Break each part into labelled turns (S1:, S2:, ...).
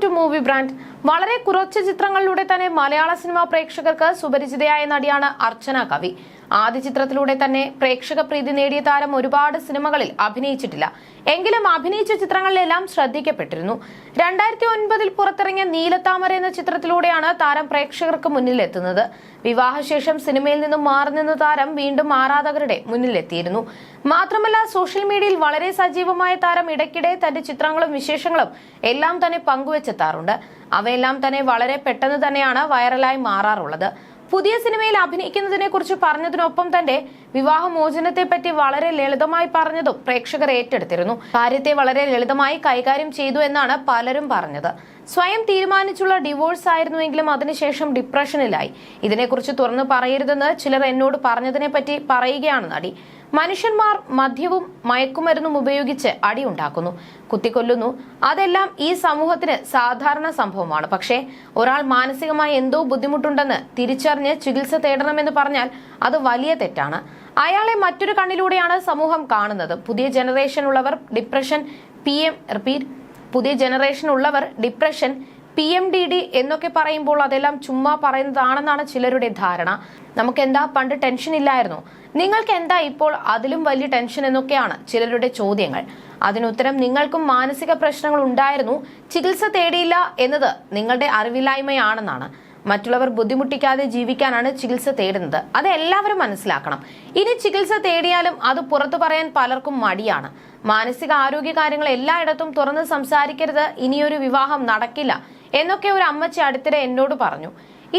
S1: To movie brand. വളരെ കുറച്ച് ചിത്രങ്ങളിലൂടെ തന്നെ മലയാള സിനിമാ പ്രേക്ഷകർക്ക് സുപരിചിതയായ നടിയാണ് അർച്ചന കവി. ആദ്യ ചിത്രത്തിലൂടെ തന്നെ പ്രേക്ഷക പ്രീതി നേടിയ താരം ഒരുപാട് സിനിമകളിൽ അഭിനയിച്ചിട്ടില്ല. എങ്കിലും അഭിനയിച്ച ചിത്രങ്ങളിലെല്ലാം ശ്രദ്ധിക്കപ്പെട്ടിരുന്നു. 2009 പുറത്തിറങ്ങിയ നീലത്താമര എന്ന ചിത്രത്തിലൂടെയാണ് താരം പ്രേക്ഷകർക്ക് മുന്നിലെത്തുന്നത്. വിവാഹശേഷം സിനിമയിൽ നിന്നും മാറി നിന്ന താരം വീണ്ടും ആരാധകരുടെ മുന്നിലെത്തിയിരുന്നു. മാത്രമല്ല, സോഷ്യൽ മീഡിയയിൽ വളരെ സജീവമായ താരം ഇടയ്ക്കിടെ തന്റെ ചിത്രങ്ങളും വിശേഷങ്ങളും എല്ലാം തന്നെ പങ്കുവെച്ചെത്താറുണ്ട്. അവയെല്ലാം തന്നെ വളരെ പെട്ടെന്ന് തന്നെയാണ് വൈറലായി മാറാറുള്ളത്. പുതിയ സിനിമയിൽ അഭിനയിക്കുന്നതിനെ കുറിച്ച് പറഞ്ഞതിനൊപ്പം തന്നെ വിവാഹമോചനത്തെ പറ്റി വളരെ ലളിതമായി പറഞ്ഞതും പ്രേക്ഷകർ ഏറ്റെടുത്തിരുന്നു. കാര്യത്തെ വളരെ ലളിതമായി കൈകാര്യം ചെയ്തു എന്നാണ് പലരും പറഞ്ഞത്. സ്വയം തീരുമാനിച്ചുള്ള ഡിവോഴ്സ് ആയിരുന്നുവെങ്കിലും അതിനുശേഷം ഡിപ്രഷനിലായി. ഇതിനെക്കുറിച്ച് തുറന്നു പറയരുതെന്ന് ചിലർ എന്നോട് പറഞ്ഞതിനെ പറ്റി പറയുകയാണ് നടി. മനുഷ്യന്മാർ മദ്യവും മയക്കുമരുന്നും ഉപയോഗിച്ച് അടിയുണ്ടാക്കുന്നു, കുത്തിക്കൊല്ലുന്നു. അതെല്ലാം ഈ സമൂഹത്തിന് സാധാരണ സംഭവമാണ്. പക്ഷേ ഒരാൾ മാനസികമായി എന്തോ ബുദ്ധിമുട്ടുണ്ടെന്ന് തിരിച്ചറിഞ്ഞ് ചികിത്സ തേടണമെന്ന് പറഞ്ഞാൽ അത് വലിയ തെറ്റാണ്. അയാളെ മറ്റൊരു കണ്ണിലൂടെയാണ് സമൂഹം കാണുന്നത്. പുതിയ ജനറേഷൻ ഉള്ളവർ ഡിപ്രഷൻ PMDD എന്നൊക്കെ പറയുമ്പോൾ അതെല്ലാം ചുമ്മാ പറയുന്നതാണെന്നാണ് ചിലരുടെ ധാരണ. നമുക്കെന്താ പണ്ട് ടെൻഷൻ ഇല്ലായിരുന്നു, നിങ്ങൾക്ക് എന്താ ഇപ്പോൾ അതിലും വലിയ ടെൻഷൻ എന്നൊക്കെയാണ് ചിലരുടെ ചോദ്യങ്ങൾ. അതിനുത്തരം നിങ്ങൾക്കും മാനസിക പ്രശ്നങ്ങൾ ഉണ്ടായിരുന്നു, ചികിത്സ തേടിയില്ല എന്നത് നിങ്ങളുടെ അറിവില്ലായ്മയാണെന്നാണ്. മറ്റുള്ളവർ ബുദ്ധിമുട്ടിക്കാതെ ജീവിക്കാനാണ് ചികിത്സ തേടുന്നത്. അത് എല്ലാവരും മനസ്സിലാക്കണം. ഇനി ചികിത്സ തേടിയാലും അത് പുറത്തു പറയാൻ പലർക്കും മടിയാണ്. മാനസിക ആരോഗ്യ കാര്യങ്ങൾ എല്ലായിടത്തും തുറന്ന് സംസാരിക്കരുത്, ഇനിയൊരു വിവാഹം നടക്കില്ല എന്നൊക്കെ ഒരു അമ്മച്ചി അടുത്തിടെ എന്നോട് പറഞ്ഞു.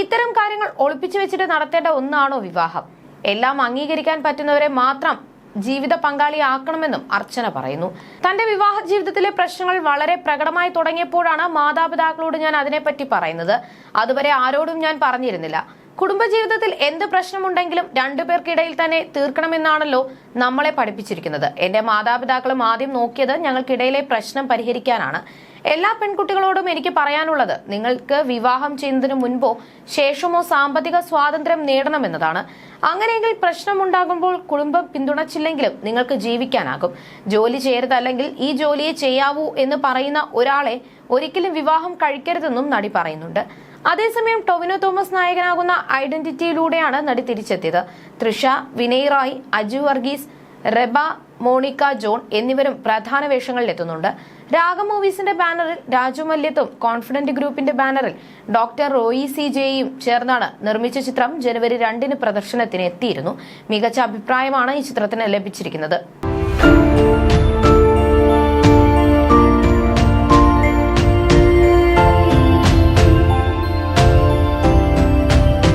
S1: ഇത്തരം കാര്യങ്ങൾ ഒളിപ്പിച്ചു വെച്ചിട്ട് നടത്തേണ്ട ഒന്നാണോ വിവാഹം? എല്ലാം അംഗീകരിക്കാൻ പറ്റുന്നവരെ മാത്രം ജീവിത പങ്കാളിയാക്കണമെന്നും അർച്ചന പറയുന്നു. തന്റെ വിവാഹ ജീവിതത്തിലെ പ്രശ്നങ്ങൾ വളരെ പ്രകടമായി തുടങ്ങിയപ്പോഴാണ് മാതാപിതാക്കളോട് ഞാൻ അതിനെപ്പറ്റി പറയുന്നത്. അതുവരെ ആരോടും ഞാൻ പറഞ്ഞിരുന്നില്ല. കുടുംബജീവിതത്തിൽ എന്ത് പ്രശ്നമുണ്ടെങ്കിലും രണ്ടുപേർക്കിടയിൽ തന്നെ തീർക്കണമെന്നാണല്ലോ നമ്മളെ പഠിപ്പിച്ചിരിക്കുന്നത്. എന്റെ മാതാപിതാക്കളും ആദ്യം നോക്കിയത് ഞങ്ങൾക്കിടയിലെ പ്രശ്നം പരിഹരിക്കാനാണ്. എല്ലാ പെൺകുട്ടികളോടും എനിക്ക് പറയാനുള്ളത്, നിങ്ങൾക്ക് വിവാഹം ചെയ്യുന്നതിന് മുൻപോ ശേഷമോ സാമ്പത്തിക സ്വാതന്ത്ര്യം നേടണമെന്നതാണ്. അങ്ങനെയെങ്കിൽ പ്രശ്നമുണ്ടാകുമ്പോൾ കുടുംബം പിന്തുണച്ചില്ലെങ്കിലും നിങ്ങൾക്ക് ജീവിക്കാനാകും. ജോലി ചെയ്യരുതല്ലെങ്കിൽ ഈ ജോലിയെ ചെയ്യാവൂ എന്ന് പറയുന്ന ഒരാളെ ഒരിക്കലും വിവാഹം കഴിക്കരുതെന്നും നടി പറയുന്നുണ്ട്. അതേസമയം ടൊവിനോ തോമസ് നായകനാകുന്ന ഐഡന്റിറ്റിയിലൂടെയാണ് നടി തിരിച്ചെത്തിയത്. തൃഷ, വിനയ് റായ്, അജു വർഗീസ്, റെബ, മോണിക്ക ജോൺ എന്നിവരും പ്രധാന വേഷങ്ങളിൽ എത്തുന്നുണ്ട്. രാഗം മൂവീസിന്റെ ബാനറിൽ രാജു മല്യത്തും കോൺഫിഡന്റ് ഗ്രൂപ്പിന്റെ ബാനറിൽ ഡോക്ടർ റോയി CJയും ചേർന്നാണ് നിർമ്മിച്ച ചിത്രം ജനുവരി 2 പ്രദർശനത്തിന് എത്തിയിരുന്നു. മികച്ച അഭിപ്രായമാണ് ഈ ചിത്രത്തിന് ലഭിച്ചിരിക്കുന്നത്.